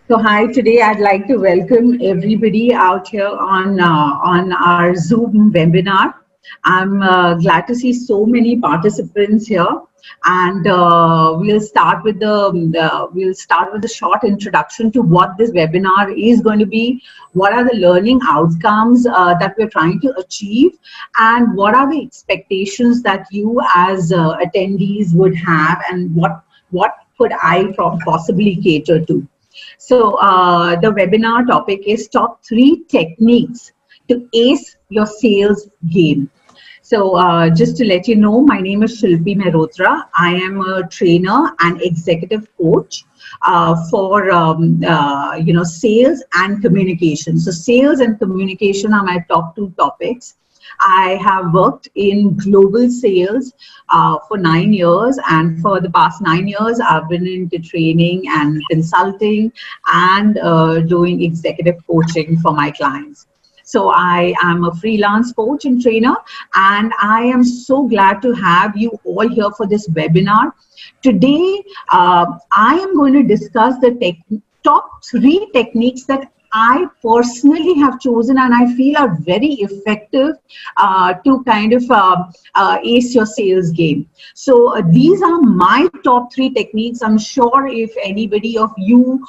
So hi, today I'd like to welcome everybody out here on our Zoom webinar. I'm glad to see so many participants here, and we'll start with a short introduction to what this webinar is going to be, what are the learning outcomes that we're trying to achieve, and what are the expectations that you as attendees would have, and what could I possibly cater to. So the webinar topic is top 3 techniques to ace your sales game. So just to let you know, my name is Shilpi Mehrotra. I am a trainer and executive coach for sales and communication. So sales and communication are my top 2 topics. I have worked in global sales for 9 years, and for the past 9 years, I've been into training and consulting and doing executive coaching for my clients. So I am a freelance coach and trainer, and I am so glad to have you all here for this webinar. Today, I am going to discuss the top 3 techniques that I personally have chosen and I feel are very effective to kind of ace your sales game. So these are my top 3 techniques. I'm sure if anybody of you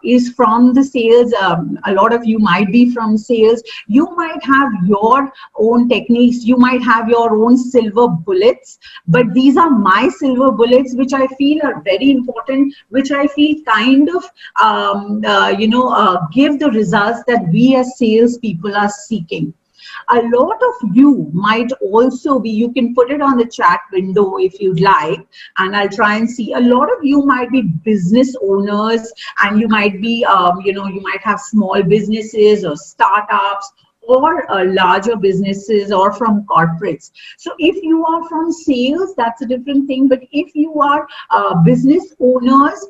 is from the sales, a lot of you might be from sales, you might have your own techniques, you might have your own silver bullets, but these are my silver bullets, which I feel are very important, which I feel kind of, give the results that we as salespeople are seeking. A lot of you might also be, you can put it on the chat window if you'd like, and I'll try and see. A lot of you might be business owners, and you might be, you might have small businesses or startups or larger businesses or from corporates. So if you are from sales, that's a different thing. But if you are business owners,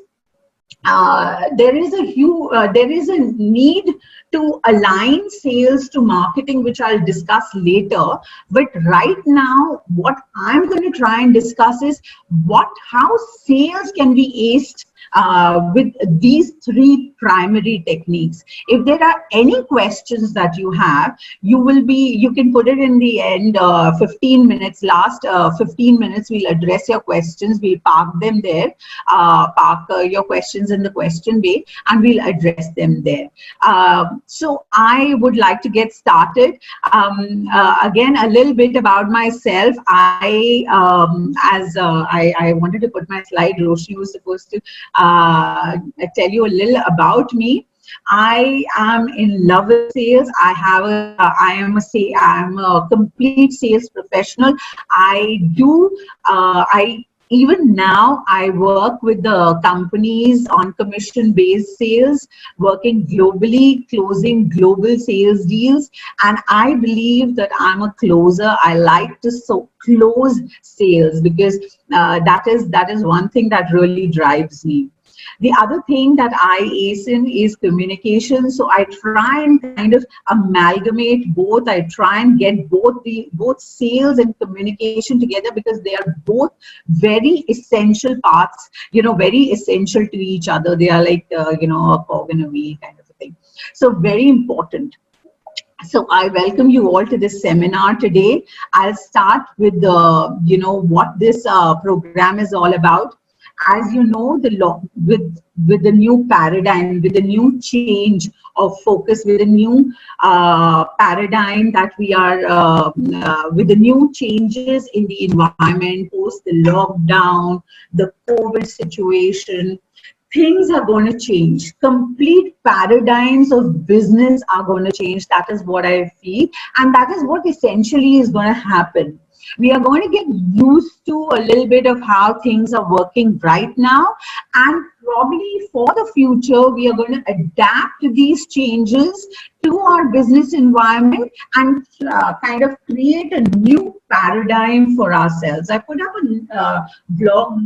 there is a need to align sales to marketing, which I'll discuss later. But right now, what I'm going to try and discuss is how sales can be aced with these 3 primary techniques. If there are any questions that you have, you can put it in the end. 15 minutes, last 15 minutes, we'll address your questions. We'll park them there, park your questions in the question bay, and we'll address them there. So I would like to get started. Again, a little bit about myself. I wanted to put my slide. Roshni was supposed to tell you a little about me. I am in love with sales. I am a complete sales professional. Even now, I work with the companies on commission-based sales, working globally, closing global sales deals. And I believe that I'm a closer. I like to close sales because that is one thing that really drives me. The other thing that I ace in is communication. So I try and kind of amalgamate both. I try and get both sales and communication together because they are both very essential parts, very essential to each other. They are like, a cog in a wheel kind of a thing. So very important. So I welcome you all to this seminar today. I'll start with what this program is all about. As you know, with the new paradigm, with the new change of focus, with the new paradigm that we are, with the new changes in the environment, post the lockdown, the COVID situation, things are going to change. Complete paradigms of business are going to change. That is what I feel. And that is what essentially is going to happen. We are going to get used to a little bit of how things are working right now, and probably for the future, we are going to adapt to these changes to our business environment and kind of create a new paradigm for ourselves. I put up a blog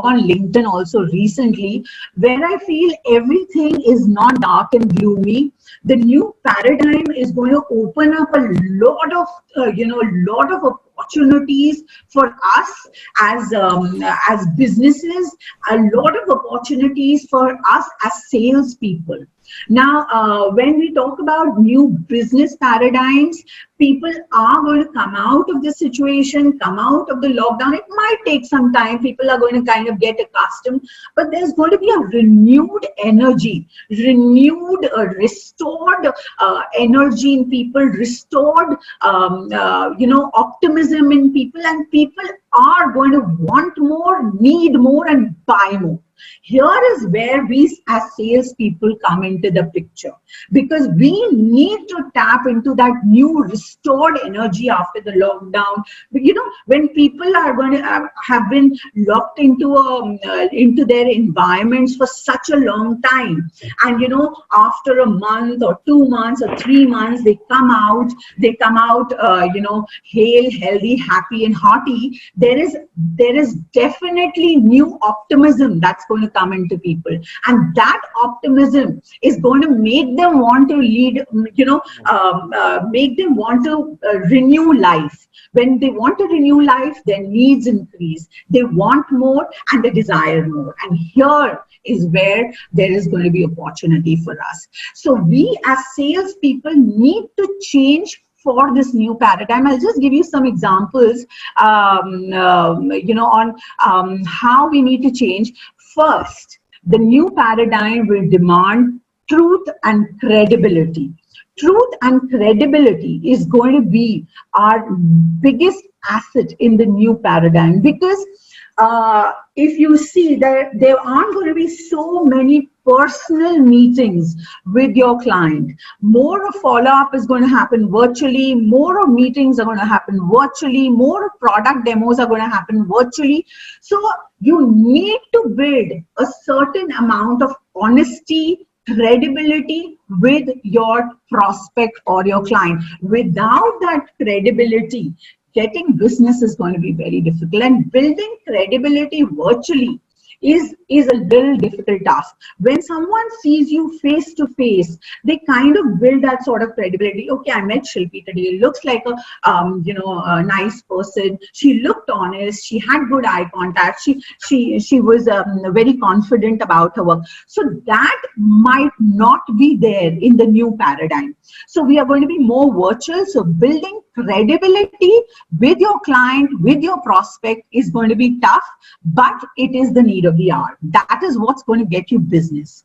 on LinkedIn also recently, where I feel everything is not dark and gloomy. The new paradigm is going to open up a lot of, lot of opportunities for us as businesses, a lot of opportunities for us as salespeople. Now, when we talk about new business paradigms, people are going to come out of the situation, come out of the lockdown. It might take some time. People are going to kind of get accustomed, but there's going to be a renewed energy, renewed, restored energy in people, restored, optimism in people, and people are going to want more, need more, and buy more. Here is where we as salespeople come into the picture, because we need to tap into that new restored energy after the lockdown. When people are going to have been locked into their environments for such a long time, and after a month or 2 months or 3 months, they come out, hale, healthy, happy, and hearty. There is definitely new optimism that's going to come into people, and that optimism is going to make them want to lead, make them want to renew life. When they want to renew life, their needs increase, they want more, and they desire more. And here is where there is going to be opportunity for us. So we as salespeople need to change for this new paradigm. I'll just give you some examples, on how we need to change. First, the new paradigm will demand truth and credibility. Truth and credibility is going to be our biggest asset in the new paradigm, because if you see that there aren't going to be so many personal meetings with your client, more of follow-up is going to happen virtually, more of meetings are going to happen virtually, more of product demos are going to happen virtually. So you need to build a certain amount of honesty, credibility with your prospect or your client. Without that credibility, getting business is going to be very difficult, and building credibility virtually is a little difficult task. When someone sees you face to face, they kind of build that sort of credibility. Okay, I met Shilpi today. Looks like a nice person. She looked honest. She had good eye contact. She was very confident about her work. So that might not be there in the new paradigm. So we are going to be more virtual. So building credibility with your client, with your prospect is going to be tough, but it is the need of the hour. That is what's going to get you business.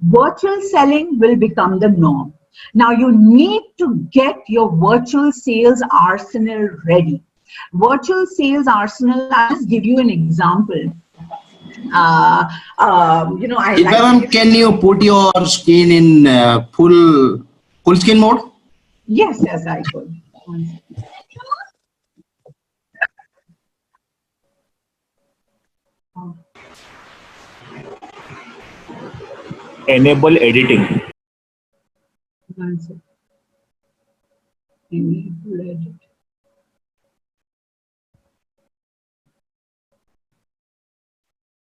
Virtual selling will become the norm. Now you need to get your virtual sales arsenal ready. Virtual sales arsenal, I'll just give you an example. Can you put your screen in full screen mode? Yes, I could. Enable editing. Enable edit.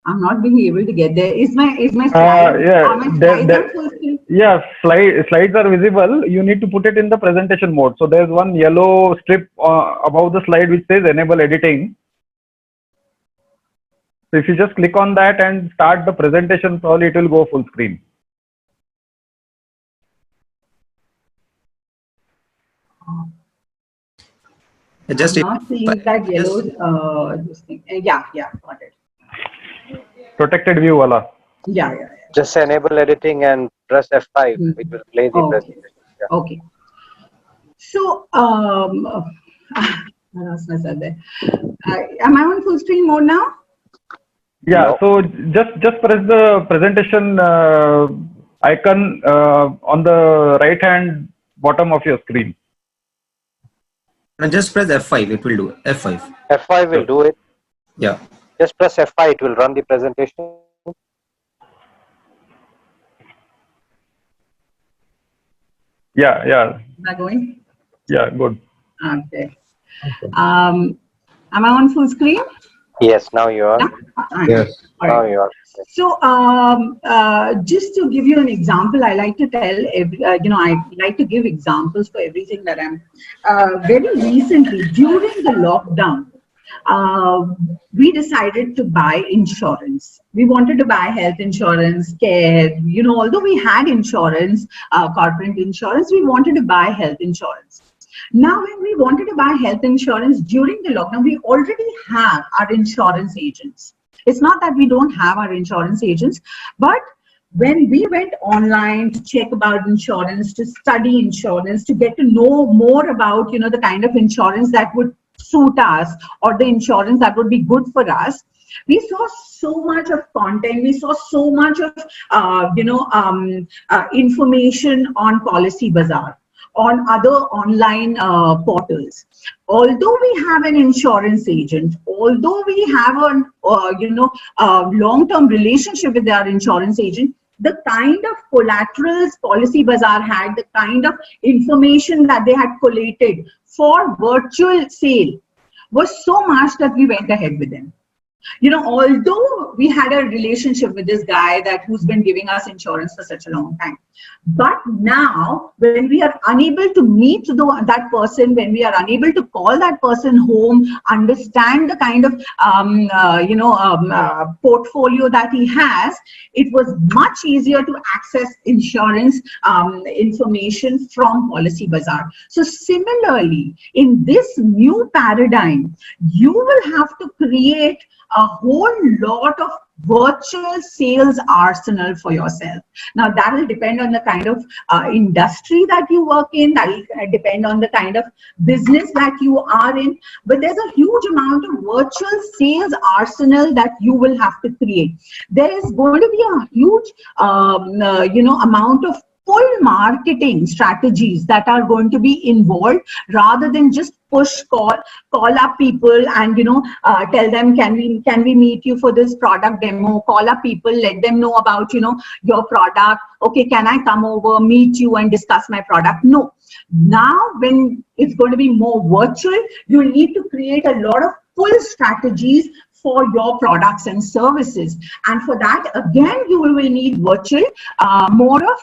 I'm not being able to get there. Is my slide? Slides are visible. You need to put it in the presentation mode. So there's one yellow strip above the slide which says enable editing. So if you just click on that and start the presentation, probably it will go full screen. I'm not seeing that yellow. This thing. Yeah, got it. Protected view wala. Yeah. Just enable editing and press F5. It will play the presentation. Yeah. Okay. So, am I on full screen mode now? Yeah. No. So just press the presentation icon on the right hand bottom of your screen. And just press F5. It will do F5. F5 will do it. Yeah. Just press F5. It will run the presentation. Yeah. Is that going? Yeah, good. Okay. Am I on full screen? Yes, now you are. Yes. All Now right. you are. So, just to give you an example, I like to tell I like to give examples for everything that I'm. Very recently, during the lockdown, uh, we decided to buy insurance. We wanted to buy health insurance, care. Although we had insurance, corporate insurance, we wanted to buy health insurance. Now, when we wanted to buy health insurance during the lockdown, we already have our insurance agents. It's not that we don't have our insurance agents, but when we went online to check about insurance, to study insurance, to get to know more about, the kind of insurance that would suit us or the insurance that would be good for us, we saw so much of content. We saw so much of, information on Policy Bazaar, on other online portals. Although we have an insurance agent, although we have a long-term relationship with our insurance agent, the kind of collaterals Policy Bazaar had, the kind of information that they had collated for virtual sale was so much that we went ahead with them. Although we had a relationship with this guy who's been giving us insurance for such a long time, but now when we are unable to meet that person, when we are unable to call that person home, understand the kind of portfolio that he has, it was much easier to access insurance information from Policy Bazaar. So similarly, in this new paradigm, you will have to create a whole lot of virtual sales arsenal for yourself. Now that will depend on the kind of industry that you work in, that will depend on the kind of business that you are in, but there's a huge amount of virtual sales arsenal that you will have to create. There is going to be a huge amount of full marketing strategies that are going to be involved, rather than just call up people and tell them, can we meet you for this product demo. Call up people, let them know about your product. Okay, can I come over, meet you and discuss my product? No. Now when it's going to be more virtual, you need to create a lot of full strategies for your products and services, and for that again you will need virtual more of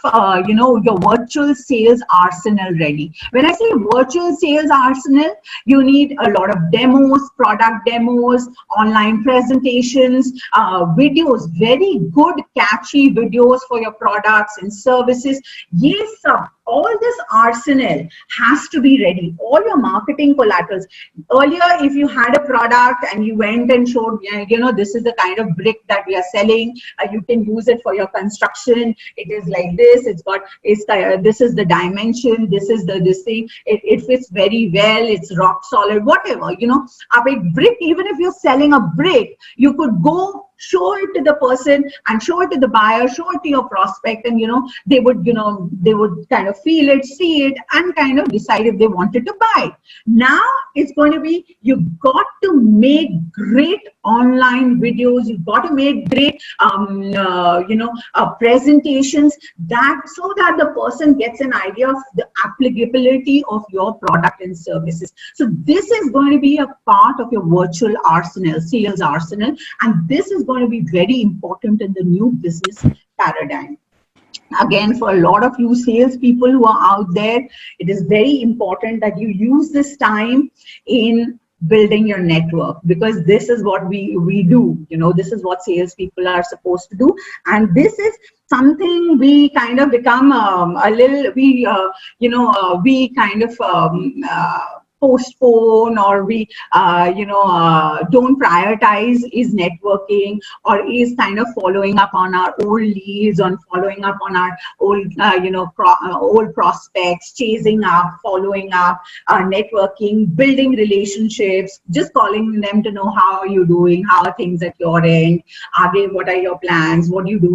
your virtual sales arsenal ready. When I say virtual sales arsenal, you need a lot of demos, product demos, online presentations, videos, very good catchy videos for your products and services. Yes sir, all this arsenal has to be ready, all your marketing collaterals. Earlier, if you had a product and you went and showed, this is the kind of brick that we are selling, you can use it for your construction, it is like this, this is the dimension, this is this thing, it fits very well, it's rock solid, whatever, a brick, even if you're selling a brick, you could go show it to the person and show it to the buyer, show it to your prospect, and they would kind of feel it, see it, and kind of decide if they wanted to buy. Now it's going to be, you've got to make great online videos, you've got to make great presentations, so that the person gets an idea of the applicability of your product and services. So this is going to be a part of your virtual arsenal, sales arsenal, and this is going to be very important in the new business paradigm. Again, for a lot of you salespeople who are out there, it is very important that you use this time in building your network, because this is what we do. This is what salespeople are supposed to do, and this is something we kind of become we kind of postpone, or we don't prioritize, is networking, or is kind of following up on our old leads, on following up on our old old prospects, chasing up, following up, networking, building relationships, just calling them to know how are you doing, how are things at your end, what are your plans, what do you do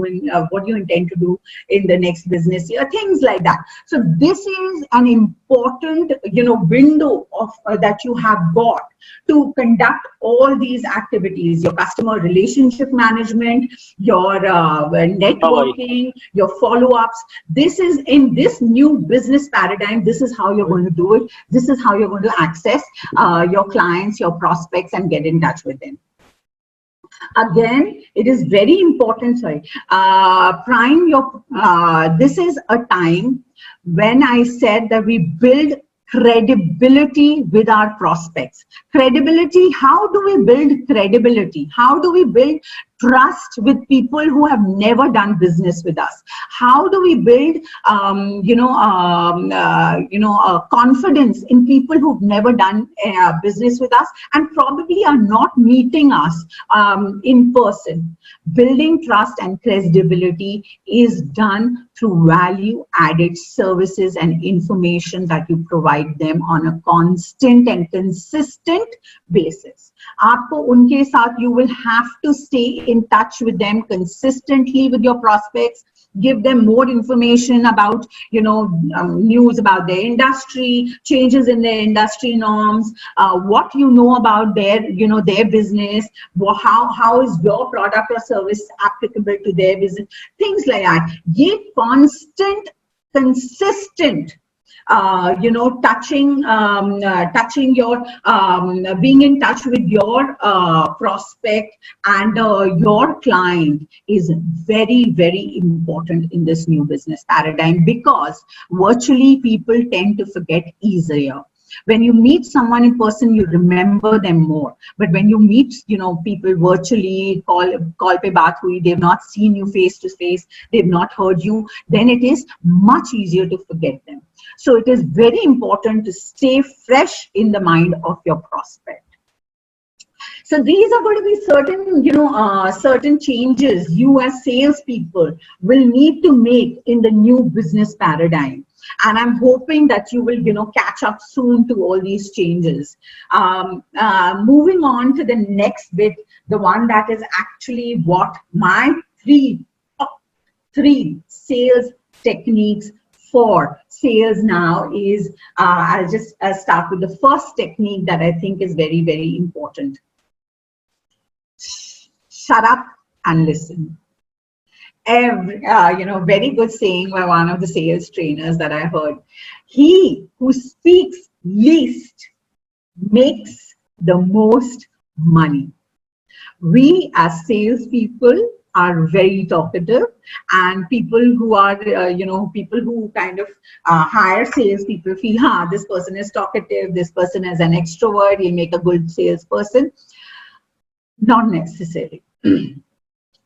what do you intend to do in the next business year, things like that. So this is an important window of that you have got to conduct all these activities: your customer relationship management, your networking, your follow-ups. This is, in this new business paradigm, this is how you're going to do it. This is how you're going to access your clients, your prospects, and get in touch with them. Again, it is very important, sorry, prime your, this is a time when I said that we build credibility with our prospects. Credibility, how do we build credibility? How do we build trust with people who have never done business with us? How do we build, confidence in people who've never done business with us and probably are not meeting us in person? Building trust and credibility is done through value-added services and information that you provide them on a constant and consistent basis. आपको उनके साथ, you will have to stay in touch with them consistently with your prospects. Give them more information about, news about their industry, changes in their industry norms, what you know about their, their business, how is your product or service applicable to their business, things like that. Ye constant, consistent, touching your, being in touch with your prospect and your client is very, very important in this new business paradigm, because virtually people tend to forget easier. When you meet someone in person, you remember them more. But when you meet, people virtually, call pe baat hui, they've not seen you face to face, they've not heard you, then it is much easier to forget them. So it is very important to stay fresh in the mind of your prospect. So these are going to be certain, certain changes you as salespeople will need to make in the new business paradigm. And I'm hoping that you will, catch up soon to all these changes. Moving on to the next bit, the one that is actually what my three sales techniques for sales now is. I'll just start with the first technique that I think is very, very important. Shut up and listen. Very good saying by one of the sales trainers that I heard. He who speaks least makes the most money. We as salespeople are very talkative, and people who are, people who kind of hire salespeople feel, this person is talkative, this person is an extrovert, he'll make a good salesperson. Not necessarily.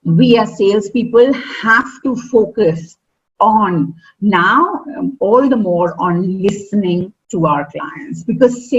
We as salespeople have to focus on now all the more on listening to our clients, because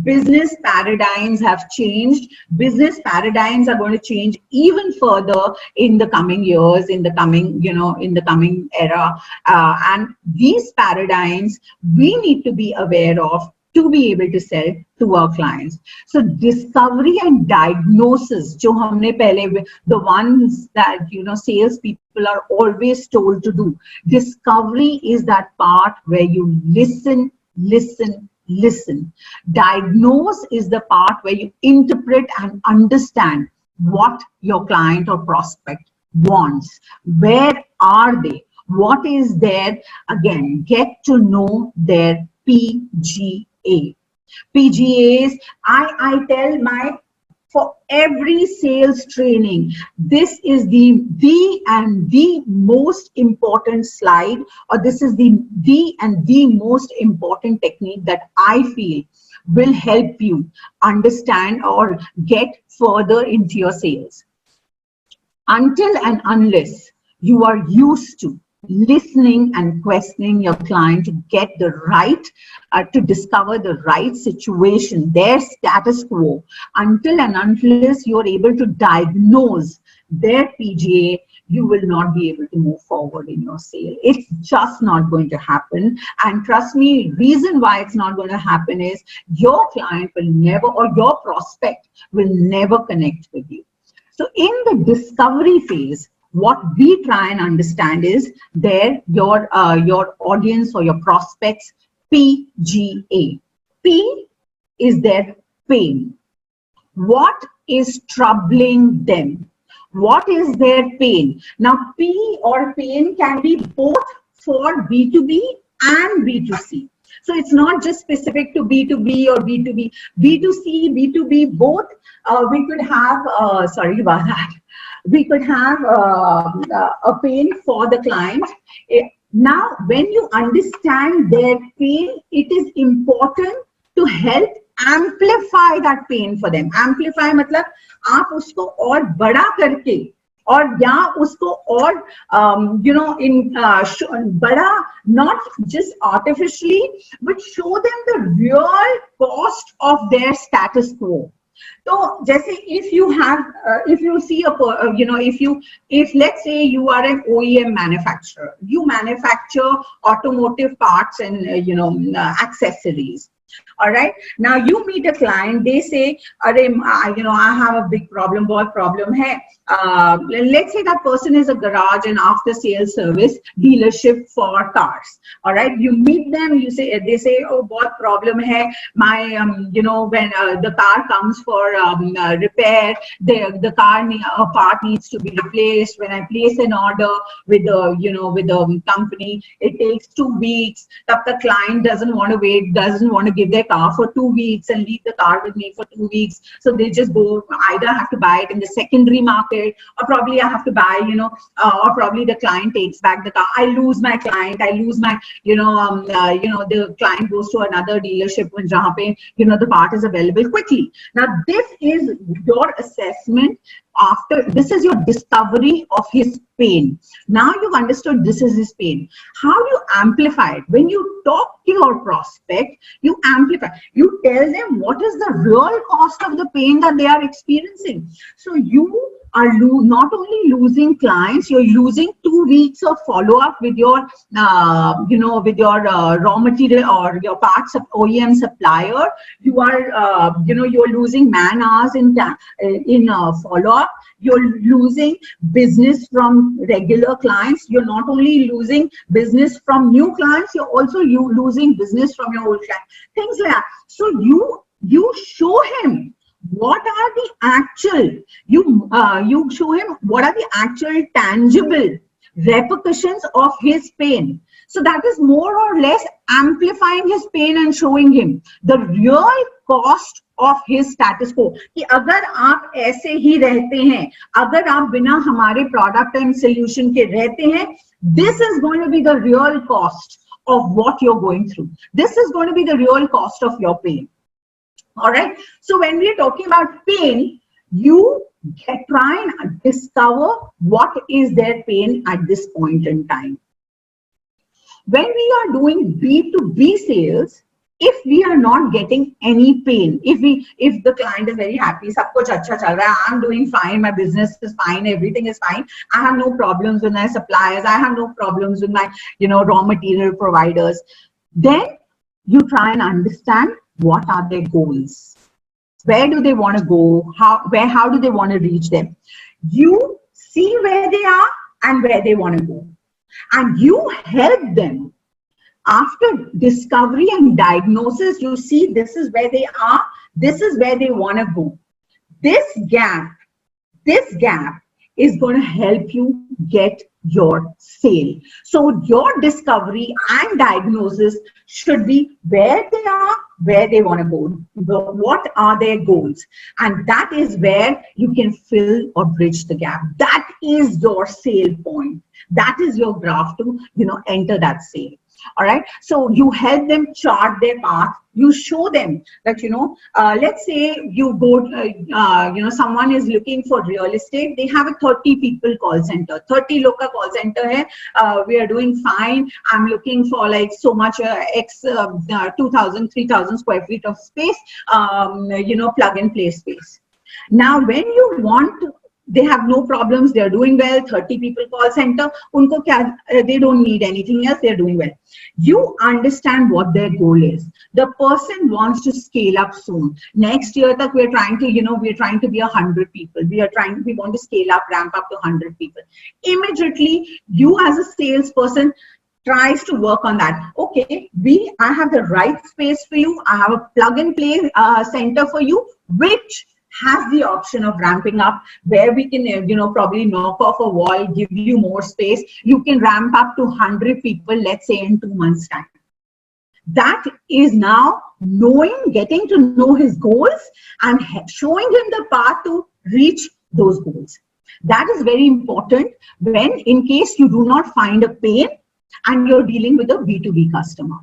business paradigms have changed. Business paradigms are going to change even further in the coming years, in the coming era, and these paradigms we need to be aware of to be able to sell to our clients. So discovery and diagnosis, jo humne pehle, the ones that sales people are always told to do. Discovery is that part where you listen. Diagnose is the part where you interpret and understand what your client or prospect wants. Where are they? What is there? Again, get to know their PGA. PGAs, I tell for every sales training, this is the most important slide, or this is the most important technique that I feel will help you understand or get further into your sales. Until and unless you are used to listening and questioning your client to get the right, to discover the right situation, their status quo, until and unless you are able to diagnose their PGA, you will not be able to move forward in your sale. It's just not going to happen. And trust me, reason why it's not going to happen is your client will never, or your prospect will never connect with you. So in the discovery phase, what we try and understand is your audience or your prospects PGA. P is their pain. What is troubling them? What is their pain? Now, P or pain can be both for B2B and B2C. So it's not just specific to B2B or B2B, B2C, B2B, both. We could have, sorry about that. We could have a pain for the client. Now, when you understand their pain, it is important to help amplify that pain for them. Amplify मतलब आप उसको और बड़ा करके और या उसको और बड़ा, not just artificially, but show them the real cost of their status quo. So, जैसे if you have, if you see a, if let's say you are an OEM manufacturer, you manufacture automotive parts and accessories. All right. Now you meet a client. They say, I have a big problem. What problem hai? Let's say that person is a garage and after sales service dealership for cars. All right. You meet them. They say, oh, what problem hai? My, when the car comes for repair, the car part needs to be replaced. When I place an order with the company, it takes 2 weeks. The client doesn't want to wait, doesn't want to give their car for 2 weeks and leave the car with me for 2 weeks. So they just go, either have to buy it in the secondary market, or probably I have to buy, or probably the client takes back the car. I lose my client. I lose my, the client goes to another dealership when the part is available quickly. Now this is your assessment. After this is your discovery of his pain. Now you've understood this is his pain. How do you amplify it? When you talk to your prospect, you amplify. You tell them what is the real cost of the pain that they are experiencing. So you are not only losing clients, you're losing 2 weeks of follow-up with your, raw material or your parts of OEM supplier. You are, you're losing man hours in follow-up. You're losing business from regular clients. You're not only losing business from new clients, you're also losing business from your old clients. Things like that. So you show him what are the actual, you show him what are the actual tangible repercussions of his pain. So that is more or less amplifying his pain and showing him the real cost of his status quo. कि अगर आप ऐसे ही रहते हैं, अगर आप बिना हमारे product and solution के रहते हैं, this is going to be the real cost of what you're going through. This is going to be the real cost of your pain. All right. So when we are talking about pain, you try and discover what is their pain at this point in time. When we are doing B2B sales, if we are not getting any pain, if the client is very happy, sab kuch acha chal raha hai, I'm doing fine, my business is fine, everything is fine, I have no problems with my suppliers, I have no problems with my raw material providers, then you try and understand what are their goals, where do they want to go, how do they want to reach them. You see where they are and where they want to go, and you help them. After discovery and diagnosis, you see this is where they are, this is where they want to go. This gap is going to help you get your sale. So your discovery and diagnosis should be where they are, where they want to go, what are their goals, and that is where you can fill or bridge the gap. That is your sale point. That is your graph to enter that sale. All right. So you help them chart their path. You show them that, let's say you go, someone is looking for real estate. They have a 30 people call center, 30 local call center. Hai. We are doing fine. I'm looking for like so much 2,000, 3,000 square feet of space, plug and play space. Now, when you want to, they have no problems, they're doing well, 30 people call center, unko kya, they don't need anything else, they're doing well. You understand what their goal is. The person wants to scale up soon. Next year, we're trying to be 100 people. We want to scale up, ramp up to 100 people. Immediately, you as a salesperson tries to work on that. Okay, I have the right space for you. I have a plug and play center for you, which has the option of ramping up, where we can, probably knock off a wall, give you more space. You can ramp up to 100 people, let's say in 2 months' time. That is now knowing, getting to know his goals and showing him the path to reach those goals. That is very important when, in case you do not find a pain and you're dealing with a B2B customer.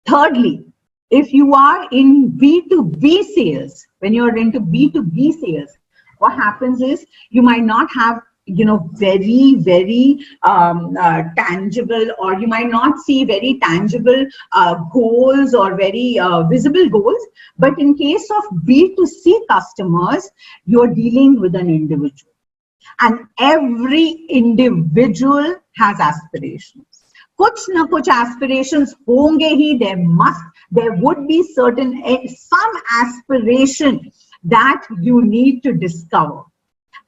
Thirdly, if you are in B2B sales, when you're into B2B sales, what happens is you might not have, very tangible, or you might not see very tangible goals or very visible goals. But in case of B2C customers, you're dealing with an individual, and every individual has aspirations. Kuch na kuch aspirations honge hi, there would be some aspiration that you need to discover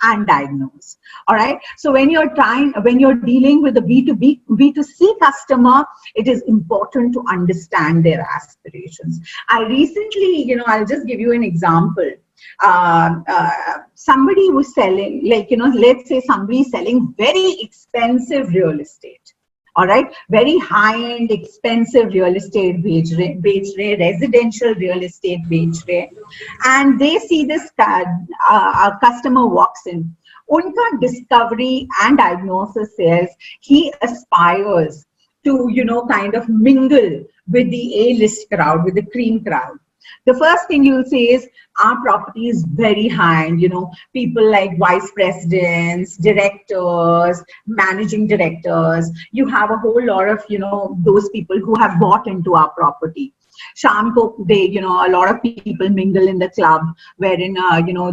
and diagnose. All right. So when you're dealing with a B2C customer, it is important to understand their aspirations. I recently, I'll just give you an example. Somebody was selling, let's say somebody selling very expensive real estate. All right, very high-end, expensive real estate residential real estate and they see this customer walks in. Unka discovery and diagnosis says he aspires to, kind of mingle with the A-list crowd, with the cream crowd. The first thing you'll say is our property is very high-end, people like vice presidents, directors, managing directors. You have a whole lot of, those people who have bought into our property. Sham ko they, a lot of people mingle in the club wherein,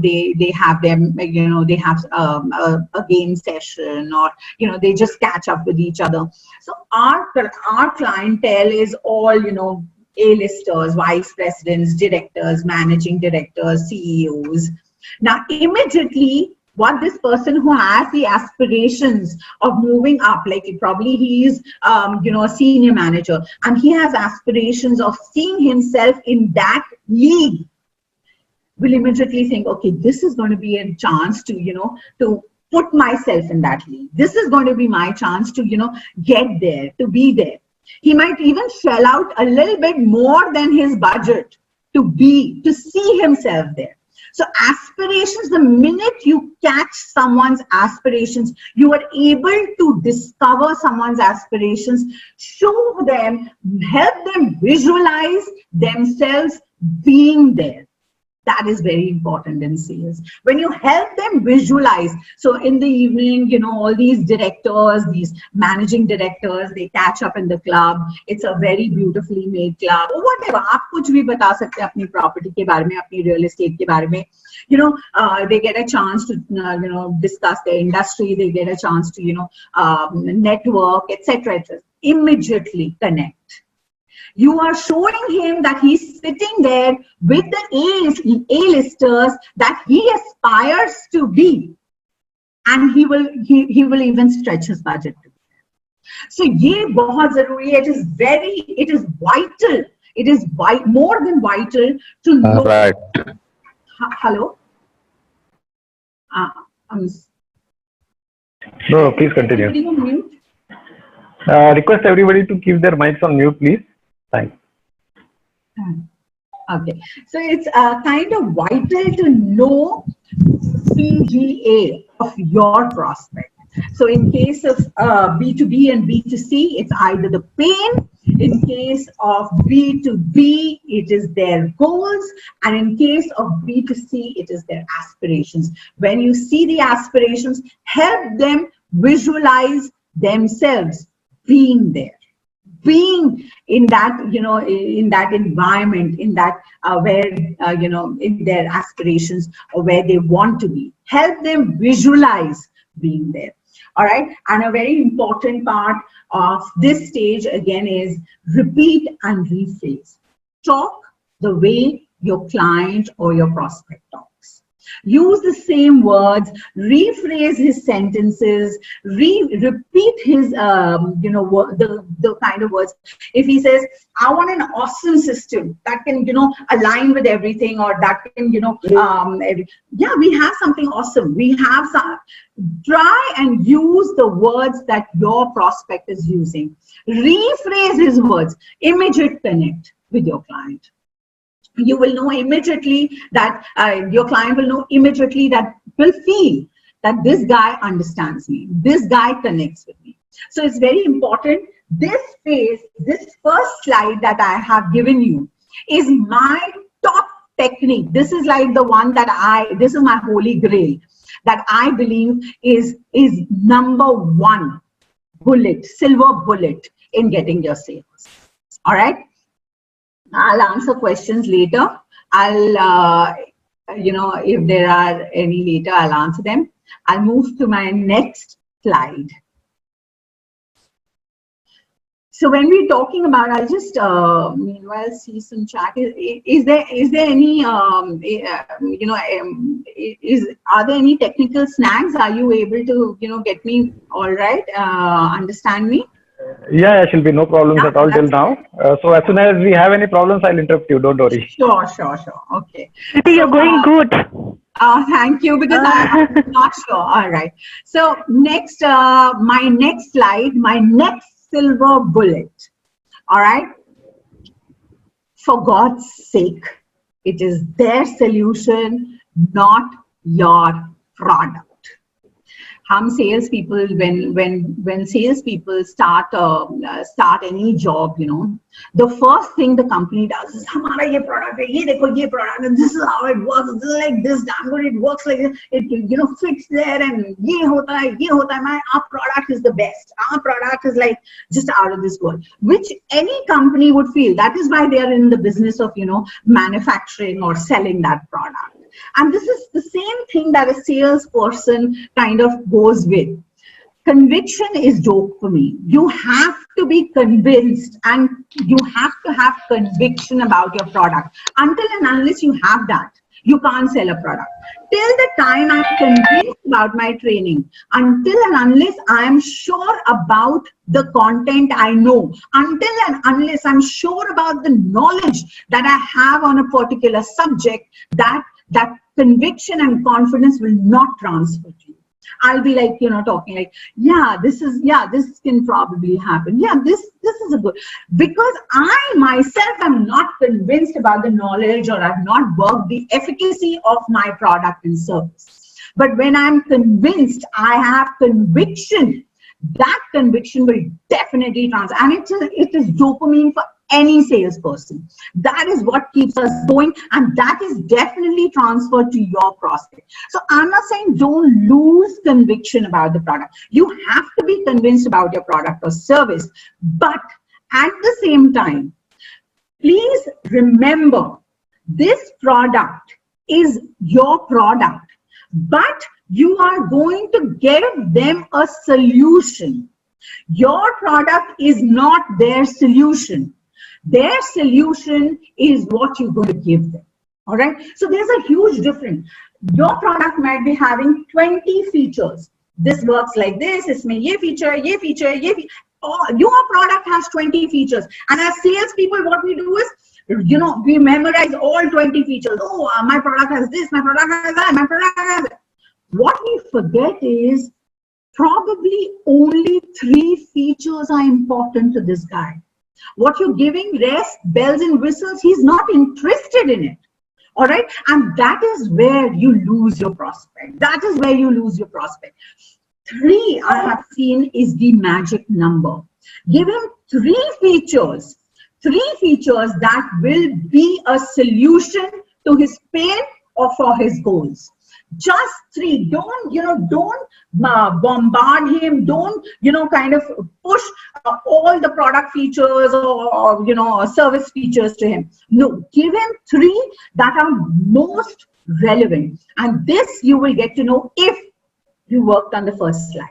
they have them, they have a game session, or, they just catch up with each other. So our clientele is all, A-listers, vice presidents, directors, managing directors, CEOs. Now, immediately, what this person who has the aspirations of moving up, like probably he's, a senior manager, and he has aspirations of seeing himself in that league, will immediately think, okay, this is going to be a chance to, to put myself in that league. This is going to be my chance to, get there, to be there. He might even shell out a little bit more than his budget to see himself there. So aspirations, the minute you catch someone's aspirations, you are able to discover someone's aspirations, show them, help them visualize themselves being there. That is very important in sales. When you help them visualize, so in the evening, all these directors, these managing directors, they catch up in the club. It's a very beautifully made club, or whatever. आप कुछ भी बता सकते हैं अपनी property के बारे में, अपनी real estate के बारे में. They get a chance to, discuss their industry. They get a chance to, network, etc. Immediately connect. You are showing him that he's sitting there with the A-listers that he aspires to be, and he will even stretch his budget. So ye bahut zaruri hai. It is vital. It is more than vital to know. Right. Hello. No, please continue. Request everybody to keep their mics on mute, please. Thanks. Okay, so it's kind of vital to know PGA of your prospect. So in case of B2B and B2C, it's either the pain. In case of B2B, it is their goals. And in case of B2C, it is their aspirations. When you see the aspirations, help them visualize themselves being there. Being in that, in that environment, in that where, in their aspirations or where they want to be. Help them visualize being there. All right. And a very important part of this stage again is repeat and rephrase. Talk the way your client or your prospect talks. Use the same words, rephrase his sentences, repeat his, the kind of words. If he says, I want an awesome system that can, align with everything, or that can, yeah, we have something awesome. We have some, try and use the words that your prospect is using. Rephrase his words, immediate connect with your client. You will know immediately that your client will know immediately, that will feel that this guy understands me, this guy connects with me. So it's very important. This phase, this first slide that I have given you is my top technique. This is like the one that this is my holy grail that I believe is number one bullet, silver bullet in getting your sales. All right. I'll answer questions later. I'll, if there are any later, I'll answer them. I'll move to my next slide. So when we're talking about, I'll just meanwhile see some chat. Is there any are there any technical snags? Are you able to get me all right? Understand me? Yeah, there shall be no problems at all till now. So as soon as we have any problems, I'll interrupt you. Don't worry. Sure. Okay. You're going good. Thank you, because I'm not sure. All right. So next, my next slide, my next silver bullet. All right. For God's sake, it is their solution, not your product. Sales people, when sales people start any job, the first thing the company does is, "Hamara ye product hai, ye dekho ye product, and this is how it works. This is like this, damn good, it works like this. It fits there, and ye hota hai. Our product is the best. Our product is like just out of this world," which any company would feel. That is why they are in the business of manufacturing or selling that product. And this is the same thing that a salesperson kind of goes with. Conviction is dopamine. You have to be convinced, and you have to have conviction about your product. Until and unless you have that, you can't sell a product. Till the time I'm convinced about my training, until and unless I'm sure about the content I know, until and unless I'm sure about the knowledge that I have on a particular subject, that conviction and confidence will not transfer to you. I'll be like, talking like, this can probably happen. Yeah, this is a good, because I myself am not convinced about the knowledge, or I've not worked the efficacy of my product and service. But when I'm convinced, I have conviction, that conviction will definitely transfer. And it is dopamine for any salesperson. That is what keeps us going, and that is definitely transferred to your prospect. So I'm not saying don't lose conviction about the product. You have to be convinced about your product or service, but at the same time, please remember, this product is your product, but you are going to give them a solution. Your product is not their solution. Their solution is what you're going to give them. All right. So there's a huge difference. Your product might be having 20 features. This works like this. Isme ye feature, ye feature, ye feature. Your product has 20 features. And as salespeople, what we do is, we memorize all 20 features. Oh, my product has this, my product has that, my product has that. What we forget is probably only 3 features are important to this guy. What you're giving, rest, bells and whistles, he's not interested in it. All right. And that is where you lose your prospect. That is where you lose your prospect. 3 I have seen is the magic number. Give him 3 features that will be a solution to his pain or for his goals. Just 3. Don't bombard him. Don't kind of push all the product features or service features to him. No, give him 3 that are most relevant, and this you will get to know if you worked on the first slide.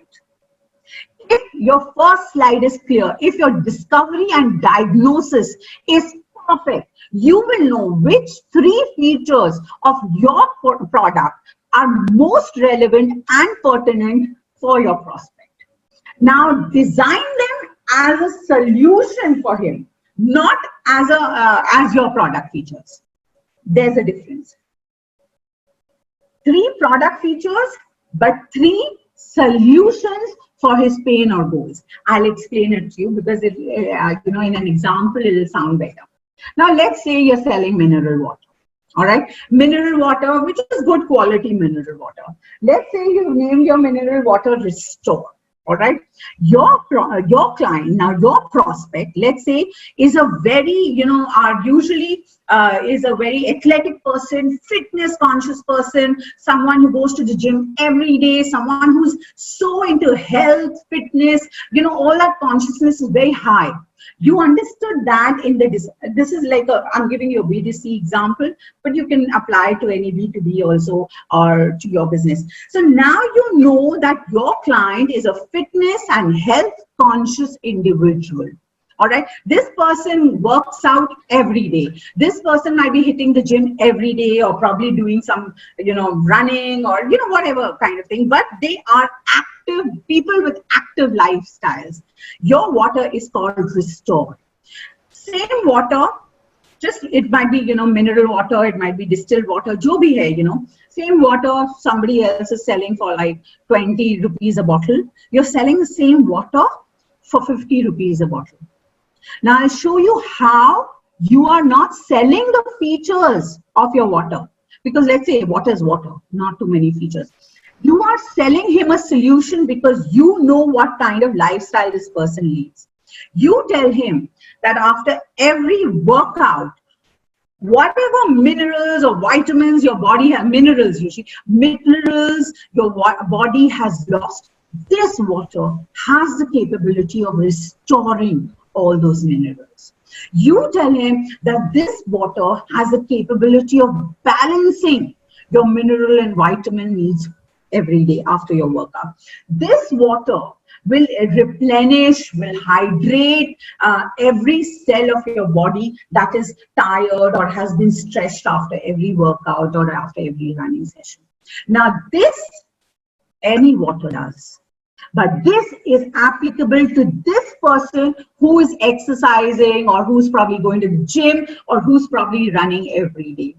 If your first slide is clear, if your discovery and diagnosis is perfect, you will know which 3 features of your product are most relevant and pertinent for your prospect. Now design them as a solution for him, not as your product features. There's a difference. 3 product features, but 3 solutions for his pain or goals. I'll explain it to you because it, in an example, it will sound better. Now, let's say you're selling mineral water. All right, mineral water, which is good quality mineral water. Let's say you named your mineral water Restore. All right, your client, now your prospect, let's say, is a very, usually is a very athletic person, fitness conscious person, someone who goes to the gym every day, someone who's so into health, fitness, all that consciousness is very high. You understood that in this is like I'm giving you a B2C example, but you can apply to any B2B also or to your business. So now you know that your client is a fitness and health conscious individual. All right, this person works out every day. This person might be hitting the gym every day or probably doing some, running or, whatever kind of thing, but they are active people with active lifestyles. Your water is called Restore. Same water, just it might be, mineral water, it might be distilled water, jo bhi hai, same water somebody else is selling for like 20 rupees a bottle. You're selling the same water for 50 rupees a bottle. Now I'll show you how you are not selling the features of your water, because let's say water is water, not too many features. You are selling him a solution because you know what kind of lifestyle this person leads. You tell him that after every workout, whatever minerals or vitamins your body has, minerals your body has lost, this water has the capability of restoring all those minerals. You tell him that this water has the capability of balancing your mineral and vitamin needs every day after your workout. This water will replenish, will hydrate every cell of your body that is tired or has been stretched after every workout or after every running session. Now this, any water does. But this is applicable to this person who is exercising or who's probably going to the gym or who's probably running every day.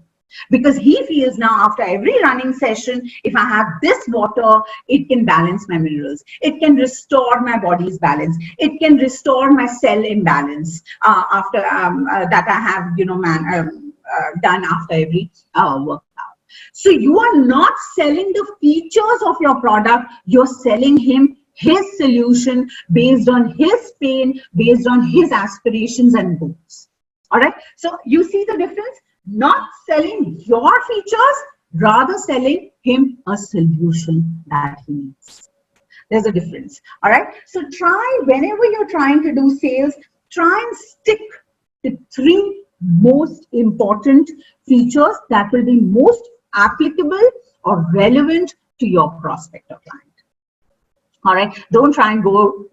Because he feels now after every running session, if I have this water, it can balance my minerals. It can restore my body's balance. It can restore my cell imbalance after that I have, done after every workout. So you are not selling the features of your product. You're selling him his solution based on his pain, based on his aspirations and goals. All right. So you see the difference? Not selling your features, rather selling him a solution that he needs. There's a difference. All right. So try, whenever you're trying to do sales, try and stick to 3 most important features that will be most applicable or relevant to your prospect or client. All right. Don't try and go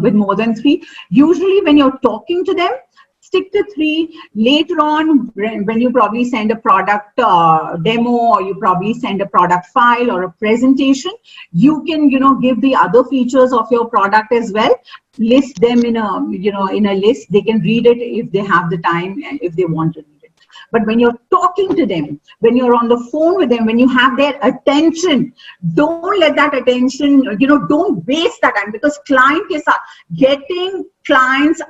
with more than 3. Usually when you're talking to them, stick to 3. Later on, when you probably send a product demo or you probably send a product file or a presentation, you can, give the other features of your product as well. List them in a, in a list. They can read it if they have the time and if they want to read it. But when you're talking to them, when you're on the phone with them, when you have their attention, don't let that attention, don't waste that time, because getting clients,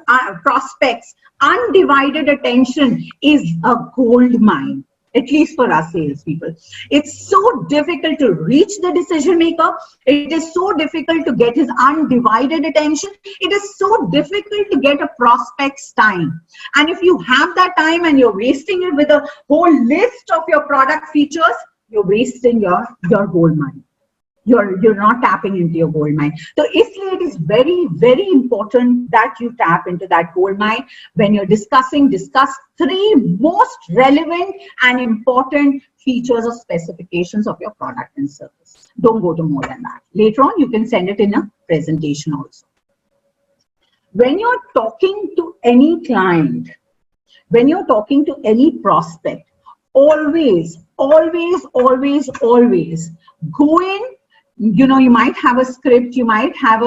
prospects, undivided attention is a gold mine, at least for us salespeople. It's so difficult to reach the decision maker. It is so difficult to get his undivided attention. It is so difficult to get a prospect's time. And if you have that time and you're wasting it with a whole list of your product features, you're wasting your gold mine. You're not tapping into your gold mine. So it is very, very important that you tap into that gold mine. When you're discuss 3 most relevant and important features or specifications of your product and service. Don't go to more than that. Later on, you can send it in a presentation also. When you're talking to any client, when you're talking to any prospect, always, always, always, always go in. You know, you might have a script, you might have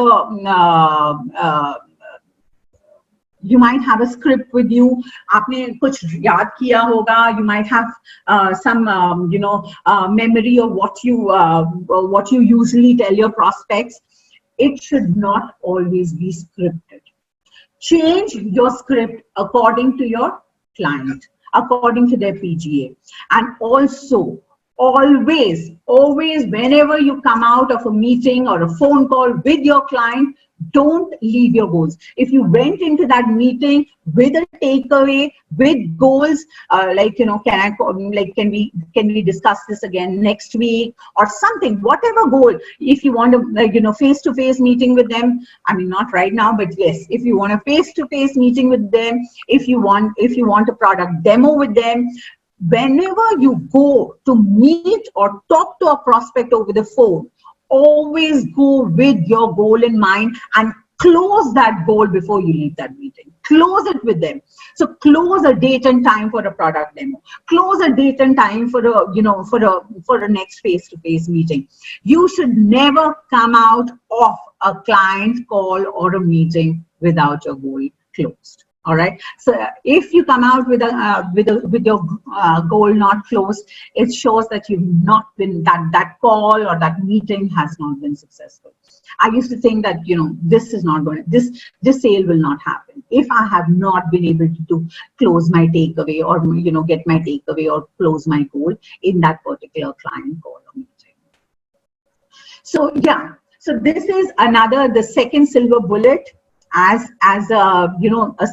a script with you. आपने कुछ याद किया होगा. You might have some memory of what you usually tell your prospects. It should not always be scripted. Change your script according to your client, according to their PGA. And also, always, whenever you come out of a meeting or a phone call with your client, don't leave your goals. If you went into that meeting with a takeaway, with goals, can we discuss this again next week or something, whatever goal. If you want a face-to-face meeting with them, I mean, not right now, but yes, if you want a face-to-face meeting with them, if you want a product demo with them, whenever you go to meet or talk to a prospect over the phone, always go with your goal in mind and close that goal before you leave that meeting. Close it with them. So close a date and time for a product demo. Close a date and time for a next face-to-face meeting. You should never come out of a client call or a meeting without your goal closed. All right. So if you come out with your goal not closed, it shows that you've not been that call or that meeting has not been successful. I used to think that this is not going to this sale will not happen if I have not been able to close my takeaway or get my takeaway or close my goal in that particular client call or meeting. So yeah. So this is the second silver bullet. As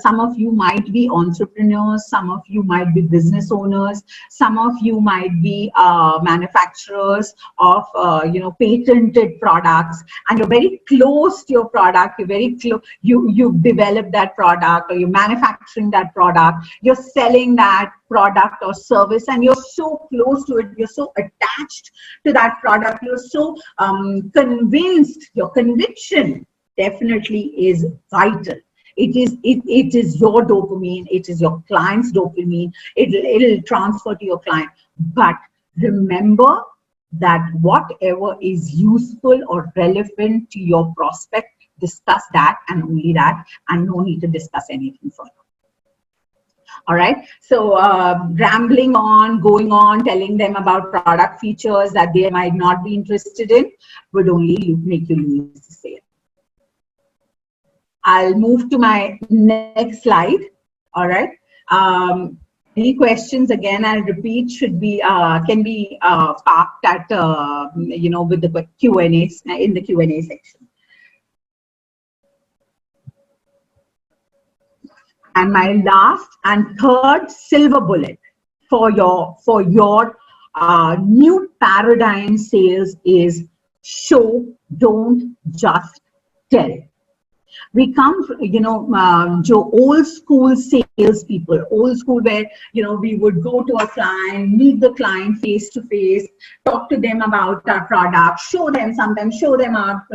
some of you might be entrepreneurs, some of you might be business owners, some of you might be manufacturers of patented products, and you're very close to your product. You're very close. You've developed that product, or you're manufacturing that product. You're selling that product or service, and you're so close to it. You're so attached to that product. You're so convinced. Your conviction definitely is vital. It is your dopamine. It is your client's dopamine. It'll transfer to your client. But remember that whatever is useful or relevant to your prospect, discuss that and only that, and no need to discuss anything further. All right. So rambling on, going on, telling them about product features that they might not be interested in would only make you lose the sale. I'll move to my next slide. All right. Any questions? Again, I'll repeat. Should be can be parked at with the Q&A in the Q&A section. And my last and third silver bullet for your new paradigm sales is show, don't just tell. We come from, old school sales people, old school where, we would go to a client, meet the client face to face, talk to them about our product, sometimes show them our,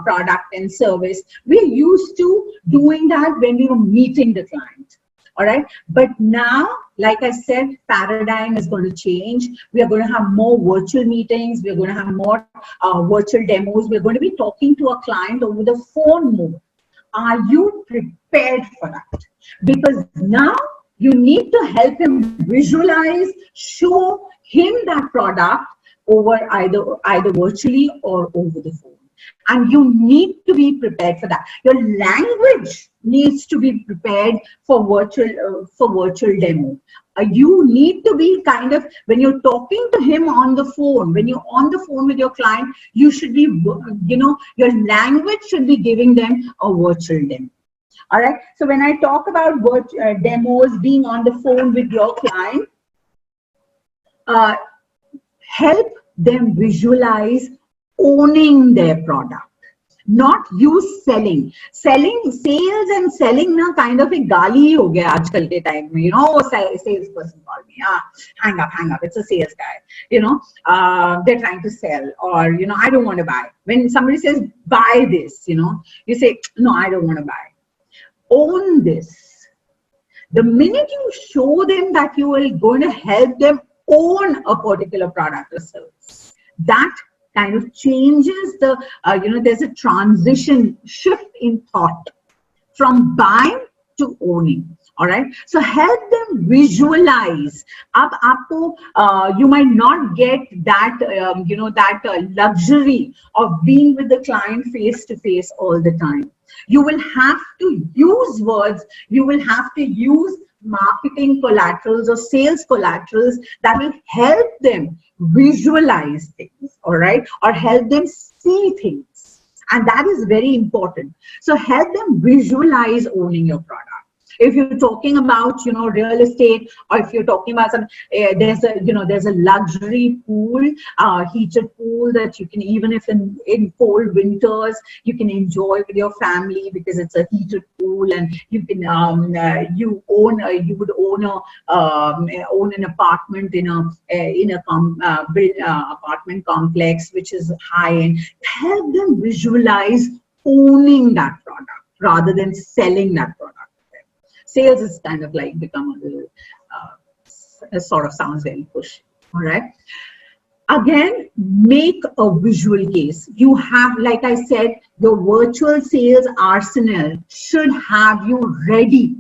product and service. We're used to doing that when we were meeting the client. All right. But now, like I said, paradigm is going to change. We are going to have more virtual meetings. We're going to have more virtual demos. We're going to be talking to a client over the phone more. Are you prepared for that? Because now you need to help him visualize, show him that product over either virtually or over the phone. And you need to be prepared for that. Your language needs to be prepared for virtual demo. You need to be when you're talking to him on the phone, when you're on the phone with your client, you should be, your language should be giving them a virtual demo. All right. So when I talk about demos, being on the phone with your client, help them visualize owning their product, not you selling. Sales and selling na kind of a gali ho gaya aajkal ke time mein. Salesperson called me. Hang up. It's a sales guy. They're trying to sell, or I don't want to buy. When somebody says buy this, you say no, I don't want to buy. Own this. The minute you show them that you are going to help them own a particular product or service, that kind of changes the, there's a transition shift in thought from buying to owning. All right, so help them visualize. You might not get that luxury of being with the client face to face all the time. You will have to use words. You will have to use marketing collaterals or sales collaterals that will help them visualize things. All right, or help them see things, and that is very important. So help them visualize owning your product. If you're talking about, real estate, or if you're talking about some, there's a luxury pool, heated pool that you can, even if in cold winters, you can enjoy with your family because it's a heated pool, and you can, you would own an apartment in a apartment complex which is high end. Help them visualize owning that product rather than selling that product. Sales is kind of like become a little, sort of sounds very pushy. All right. Again, make a visual case. You have, like I said, your virtual sales arsenal should have you ready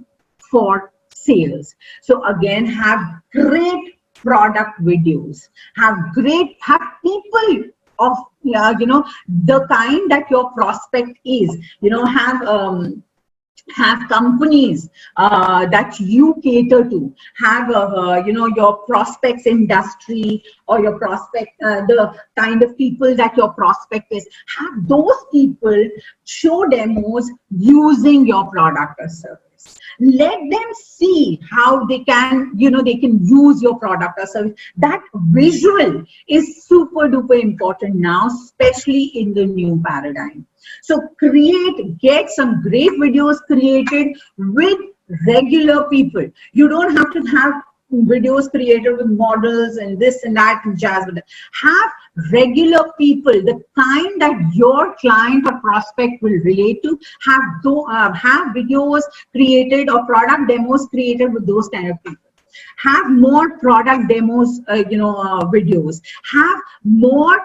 for sales. So again, have great product videos. Have people of, the kind that your prospect is. Have companies that you cater to, have your prospects industry, or your prospect, the kind of people that your prospect is. Have those people show demos using your product or service. Let them see how they can use your product or service. That visual is super duper important now, especially in the new paradigm. So get some great videos created with regular people. You don't have to have videos created with models and this and that and jazz. Have regular people, the kind that your client or prospect will relate to. Have videos created or product demos created with those kind of people. Have more product demos, videos. Have more,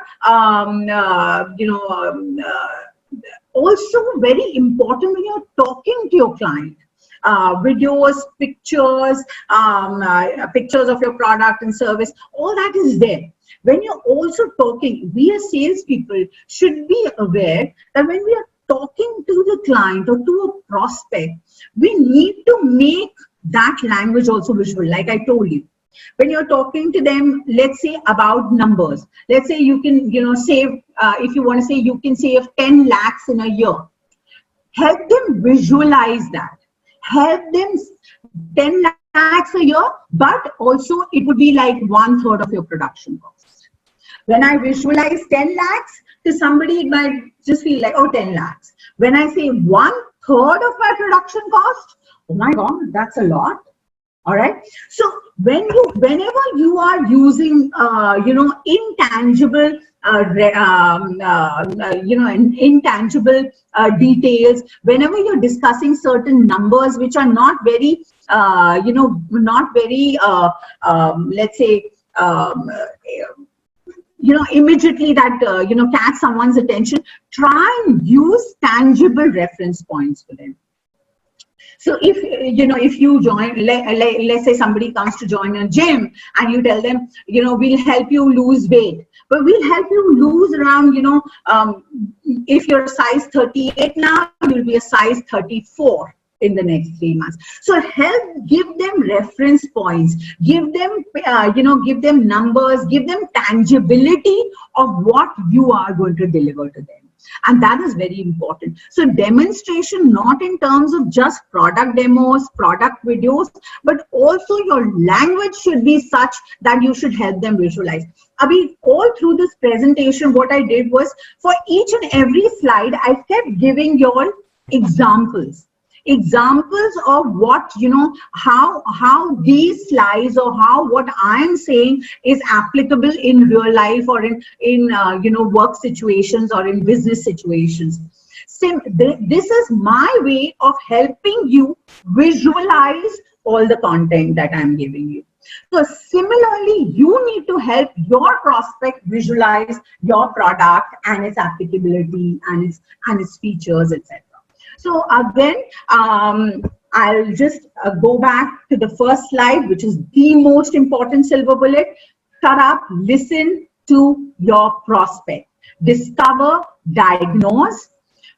also very important when you're talking to your client. Videos, pictures, pictures of your product and service, all that is there. When you're also talking, we as salespeople should be aware that when we are talking to the client or to a prospect, we need to make that language also visual, like I told you. When you're talking to them, let's say about numbers, let's say you can, save, if you want to say you can save 10 lakhs in a year, help them visualize that. Help them 10 lakhs a year, but also it would be like 1/3 of your production cost. When I visualize 10 lakhs to somebody, it might just feel like, oh, 10 lakhs. When I say 1/3 of my production cost, oh my God, that's a lot. All right. So whenever you are using, intangible, intangible details, whenever you're discussing certain numbers which are not very, let's say, immediately that, catch someone's attention, try and use tangible reference points for them. So if you join, let's say somebody comes to join a gym and you tell them, we'll help you lose weight, but we'll help you lose around, if you're a size 38 now, you'll be a size 34 in the next 3 months. So give them reference points, give them, give them numbers, give them tangibility of what you are going to deliver to them. And that is very important. So demonstration, not in terms of just product demos, product videos, but also your language should be such that you should help them visualize. All through this presentation, what I did was, for each and every slide, I kept giving you all examples of what, how these slides or what I'm saying is applicable in real life or in work situations or in business situations. This is my way of helping you visualize all the content that I'm giving you. So similarly, you need to help your prospect visualize your product and its applicability and its features, etc. So again, I'll just go back to the first slide, which is the most important silver bullet. Shut up, listen to your prospect. Discover, diagnose,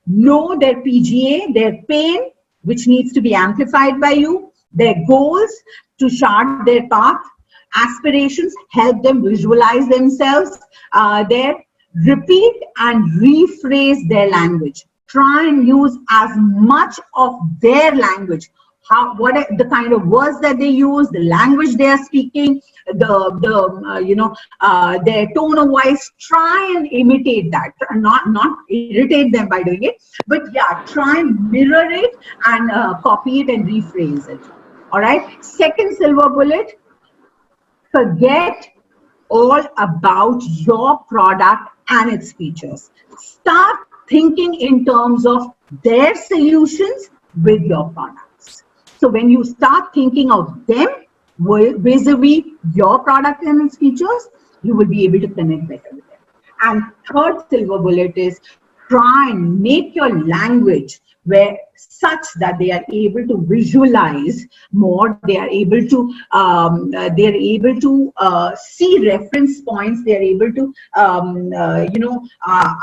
know their PGA, their pain, which needs to be amplified by you, their goals to chart their path, aspirations, help them visualize themselves there, repeat and rephrase their language. Try and use as much of their language. What are the kind of words that they use, the language they are speaking, their tone of voice. Try and imitate that. Not irritate them by doing it, but yeah, try and mirror it and copy it and rephrase it. All right. Second silver bullet: forget all about your product and its features. Start thinking in terms of their solutions with your products. So when you start thinking of them vis-a-vis your product and its features, you will be able to connect better with them. And third silver bullet is try and make your language such that they are able to visualize more. They are able to see reference points. They are able to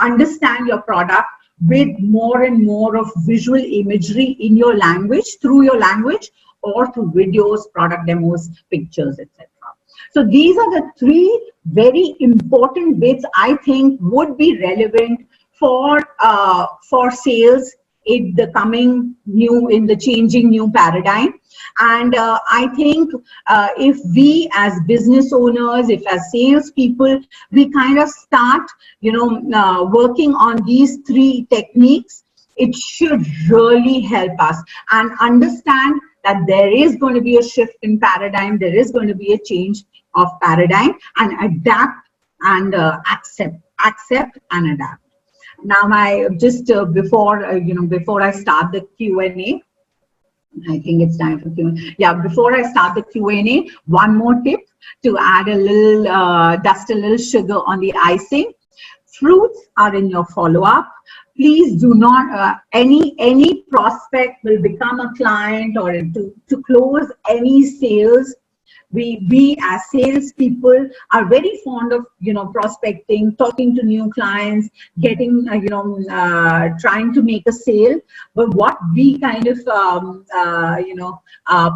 understand your product with more and more of visual imagery in your language, through your language, or through videos, product demos, pictures, etc. So these are the three very important bits I think would be relevant for sales in the changing new paradigm. And I think if we as business owners, if as salespeople, we kind of start, working on these three techniques, it should really help us and understand that there is going to be a shift in paradigm, there is going to be a change of paradigm, and adapt and accept and adapt. Now, before I start the Q&A, I think it's time for Q&A. Yeah, before I start the Q&A, one more tip to add a little, dust a little sugar on the icing. Fruits are in your follow-up. Please do not, any prospect will become a client, or to close any sales. We as salespeople are very fond of, prospecting, talking to new clients, getting, trying to make a sale. But what we kind of,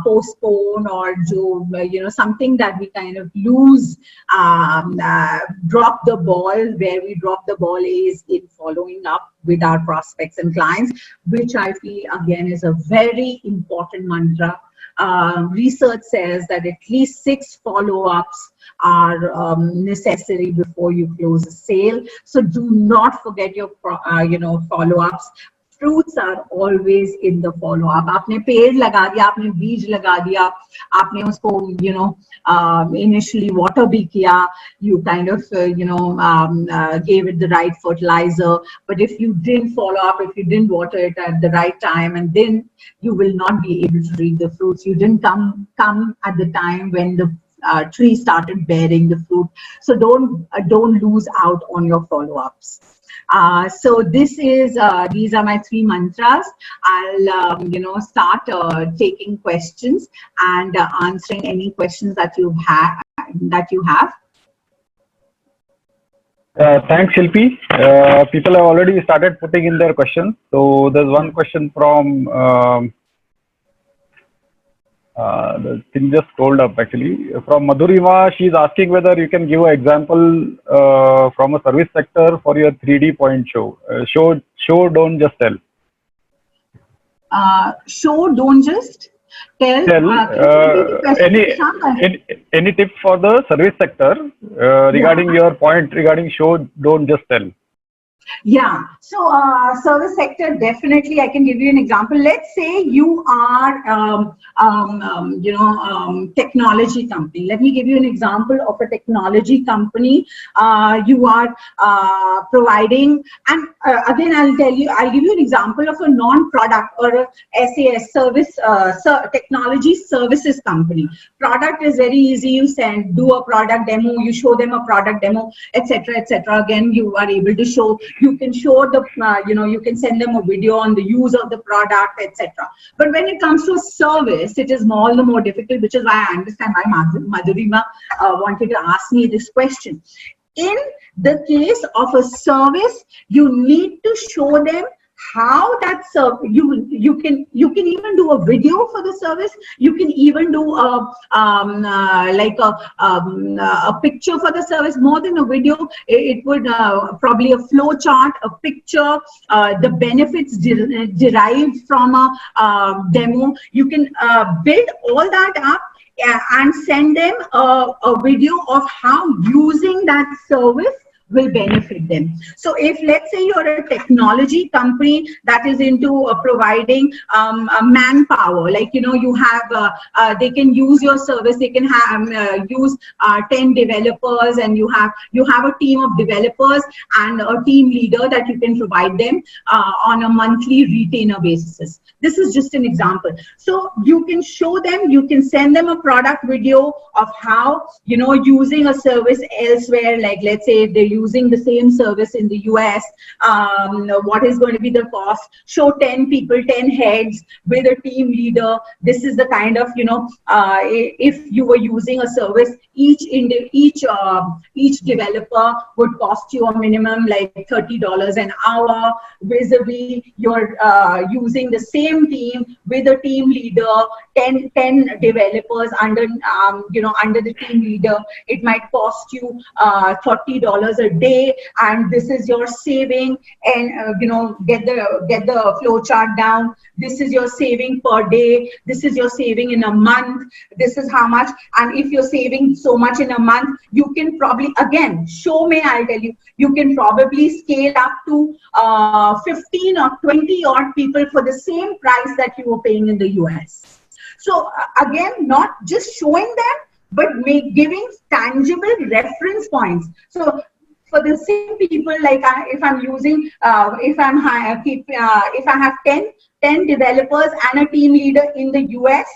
postpone or do, something that we kind of lose, drop the ball, where we drop the ball is in following up with our prospects and clients, which I feel again is a very important mantra. Research says that at least 6 follow-ups are necessary before you close a sale. So do not forget your follow-ups. Fruits are always in the follow-up. आपने पेड़ लगा दिया, आपने बीज लगा दिया, आपने उसको initially water भी किया, you kind of gave it the right fertilizer. But if you didn't follow up, if you didn't water it at the right time, and then you will not be able to reap the fruits. You didn't come at the time when the tree started bearing the fruit. So don't lose out on your follow-ups. So these are my 3 mantras. I'll start taking questions and answering any questions that you have. Thanks, Shilpi. People have already started putting in their questions. So there's one question from the thing just scrolled up actually from Madhurima. She's asking whether you can give an example from a service sector for your 3D point show. Show, don't just tell. Show, don't just tell. Any tip for the service sector regarding your point regarding show, don't just tell? Yeah. So, service sector, definitely, I can give you an example. Let's say you are, technology company. Let me give you an example of a technology company. You are providing, and again, I'll give you an example of a non-product or a SAS service, technology services company. Product is very easy. You do a product demo, you show them a product demo, etc., etc. Again, you are able to show. You can show the, you can send them a video on the use of the product, etc. But when it comes to a service, it is all the more difficult, which is why I understand why Madhurima wanted to ask me this question. In the case of a service, you need to show them how that you can even do a video for the service. You can even do a a picture for the service. More than a video, it would probably a flow chart, a picture, the benefits derived from a demo. You can build all that up and send them a video of how using that service will benefit them. So if, let's say, you're a technology company that is into providing manpower, like, you have, they can use your service, they can have use 10 developers, and you have a team of developers and a team leader that you can provide them on a monthly retainer basis. This is just an example. So you can show them, you can send them a product video of how, using a service elsewhere, like, let's say they're using the same service in the US, what is going to be the cost. Show 10 people, 10 heads with a team leader. This is the kind of, if you were using a service, each developer would cost you a minimum like $30 an hour, vis-a-vis you're using the same team with a team leader, 10 developers under the team leader. It might cost you $30 a day, and this is your saving. And get the flow chart down. This is your saving per day. This is your saving in a month. This is how much. And if you're saving so much in a month, you can probably, again, I'll tell you, you can probably scale up to 15 or 20 odd people for the same price that you were paying in the US. So again, not just showing them, but giving tangible reference points. So for the same people, like if I'm using, if I have 10 developers and a team leader in the US,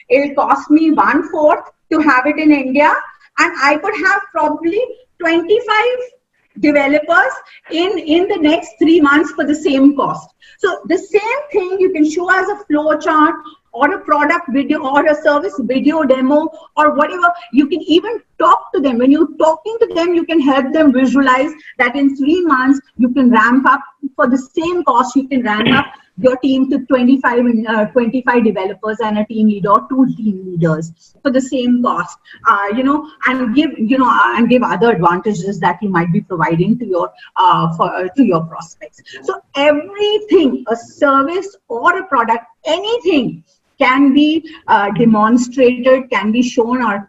it'll cost me 1/4 to have it in India, and I could have probably 25 developers in the next 3 months for the same cost. So the same thing you can show as a flow chart, or a product video, or a service video demo, or whatever. You can even talk to them. When you're talking to them, you can help them visualize that in 3 months you can ramp up, for the same cost, you can ramp up your team to 25 developers and a team leader, or 2 team leaders for the same cost, and give other advantages that you might be providing to your prospects. So everything, a service or a product, anything can be demonstrated, can be shown, or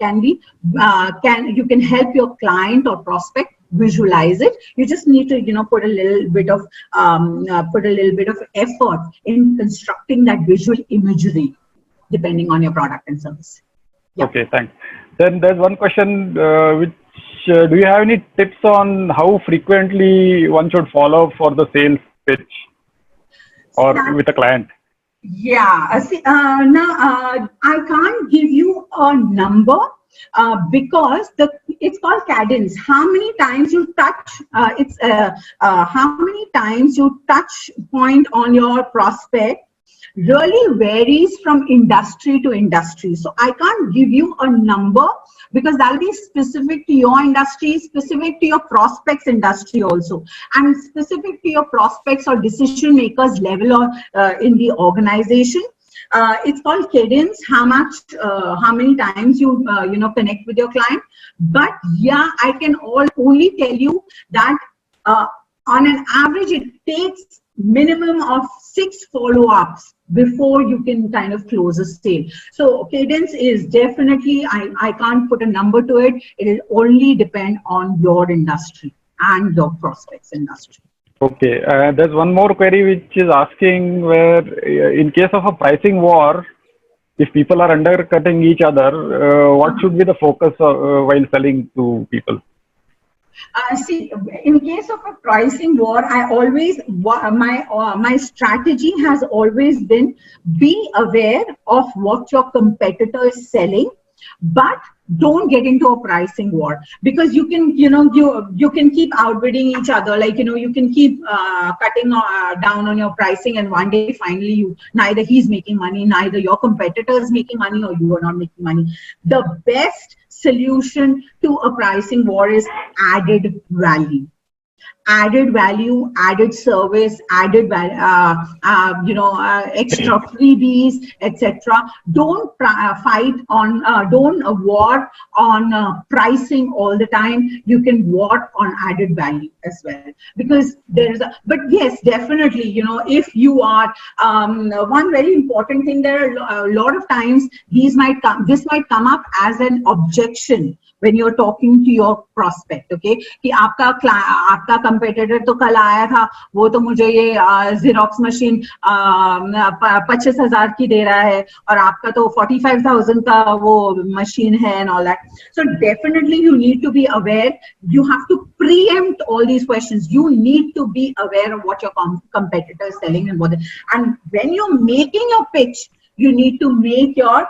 you can help your client or prospect visualize it. You just need to put a little bit of effort in constructing that visual imagery depending on your product and service. Yeah. Okay, thanks. Then there's one question which do you have any tips on how frequently one should follow up for the sales pitch or with a client? Yeah, now I can't give you a number because it's called cadence. How many times you touch? How many times you touch point on your prospect really varies from industry to industry. So I can't give you a number because that'll be specific to your industry, specific to your prospects industry also, and specific to your prospects or decision makers level or in the organization. It's called cadence, how many times you connect with your client. But yeah, I can only tell you that on an average it takes minimum of 6 follow-ups before you can kind of close a sale. So cadence is definitely, I can't put a number to it. It will only depend on your industry and your prospects industry. Okay, there's one more query which is asking where, in case of a pricing war, if people are undercutting each other, what should be the focus while selling to people? See, in case of a pricing war, I always my strategy has always been be aware of what your competitor is selling, but don't get into a pricing war, because you can you can keep outbidding each other, like you can keep cutting down on your pricing, and one day finally you neither he's making money, neither your competitor is making money, or you are not making money. The best solution to a pricing war is added value. Added value, added service, added extra freebies, etc. Don't fight on, don't war on pricing all the time. You can war on added value as well, because there's a, but yes, definitely, if you are one very important thing, there are a lot of times this might come up as an objection when you're talking to your prospect, okay, कि आपका competitor तो कल आया था, वो तो मुझे ये Xerox machine 25,000 की दे रहा है, और आपका तो 45,000 का वो machine है, and all that. So definitely you need to be aware. You have to preempt all these questions. You need to be aware of what your competitor is selling and and when you're making your pitch, you need to make your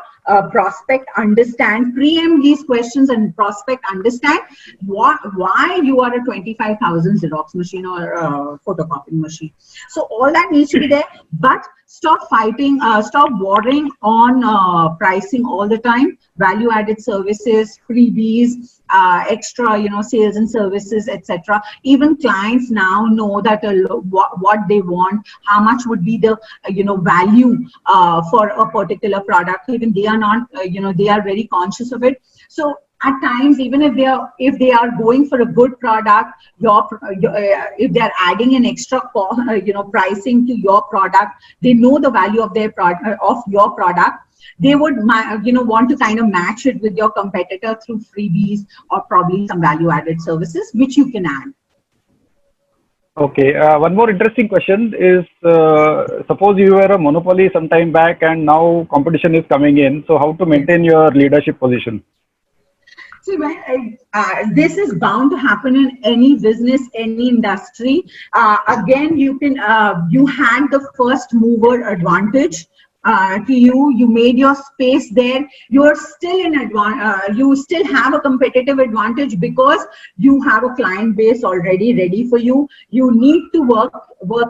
prospect understand, preempt these questions, and prospect understand why you are a 25,000 Xerox machine or photocopying machine. So all that needs to be there, but stop fighting, stop warring on pricing all the time. Value added services, freebies, extra, sales and services, etc. Even clients now know that what they want, how much would be the value for a particular product. Even they are not, they are very conscious of it. So at times, even if they are going for a good product, if they are adding an extra cost, pricing to your product, they know the value of their product, of your product. They would want to kind of match it with your competitor through freebies or probably some value added services which you can add. Okay, one more interesting question is, suppose you were a monopoly some time back and now competition is coming in, so how to maintain your leadership position? See, this is bound to happen in any business, any industry. Again, you had the first mover advantage. You made your space there. You're still in you still have a competitive advantage because you have a client base already ready for you. You need to work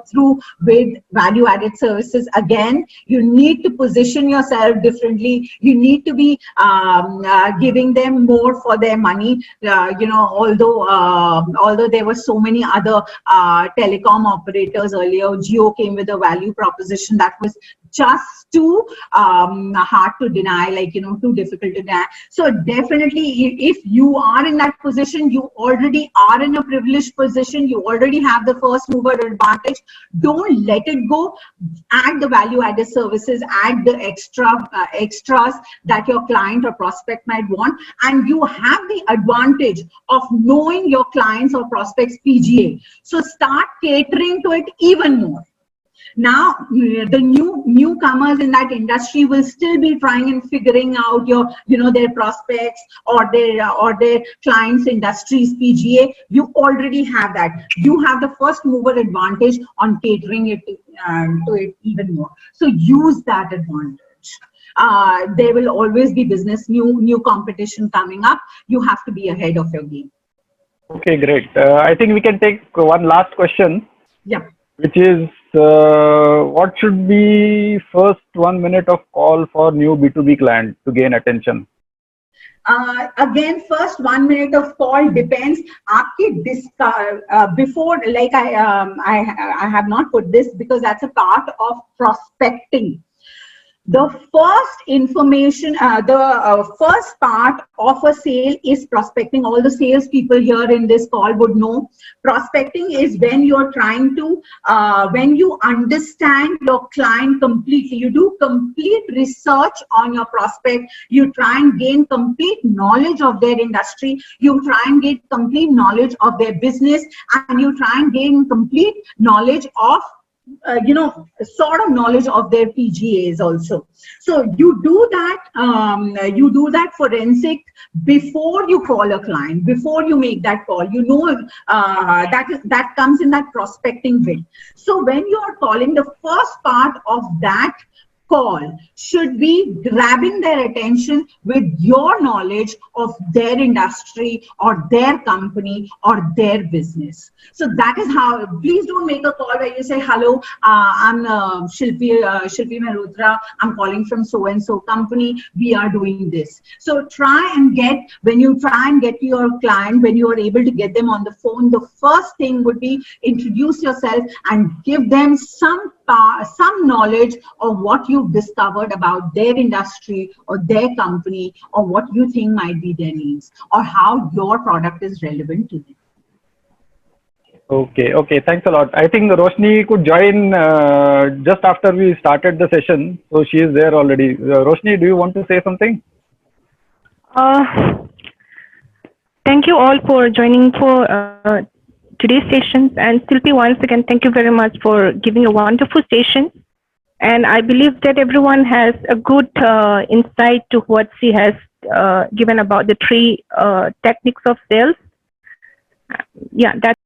through with value added services. Again, you need to position yourself differently. You need to be giving them more for their money. Although there were so many other telecom operators earlier, Jio came with a value proposition that was just too hard to deny, too difficult to deny. So definitely, if you are in that position, you already are in a privileged position, you already have the first mover advantage. Don't let it go. Add the value added services, add the extras that your client or prospect might want, and you have the advantage of knowing your clients or prospects PGA. So start catering to it even more. Now, the newcomers in that industry will still be trying and figuring out their prospects or their clients' industries PGA. You already have that. You have the first mover advantage on catering it to it even more. So use that advantage. There will always be business, new competition coming up. You have to be ahead of your game. Okay, great. I think we can take one last question. Yeah. Which is, what should be first 1 minute of call for new B2B client to gain attention? Again, first 1 minute of call depends. Before, like I have not put this because that's a part of prospecting. The first information, the first part of a sale is prospecting. All the sales people here in this call would know. Prospecting is when you're trying to, when you understand your client completely. You do complete research on your prospect. You try and gain complete knowledge of their industry. You try and get complete knowledge of their business, and you try and gain complete knowledge of sort of knowledge of their PGAs also. So you do that forensic before you call a client, before you make that call. That comes in that prospecting bit. So when you are calling, the first part of that call should be grabbing their attention with your knowledge of their industry or their company or their business. So that is how. Please don't make a call where you say, hello, I'm Shilpi Mehrotra, I'm calling from so and so company, we are doing this. So when you try and get your client, when you are able to get them on the phone, the first thing would be introduce yourself and give them some knowledge of what you've discovered about their industry or their company, or what you think might be their needs, or how your product is relevant to them. Okay, thanks a lot. I think Roshni could join just after we started the session, so she is there already. Roshni, do you want to say something? Thank you all for joining for today's session, and Shilpi, once again, thank you very much for giving a wonderful session. And I believe that everyone has a good insight to what she has given about the three techniques of sales. Yeah, that's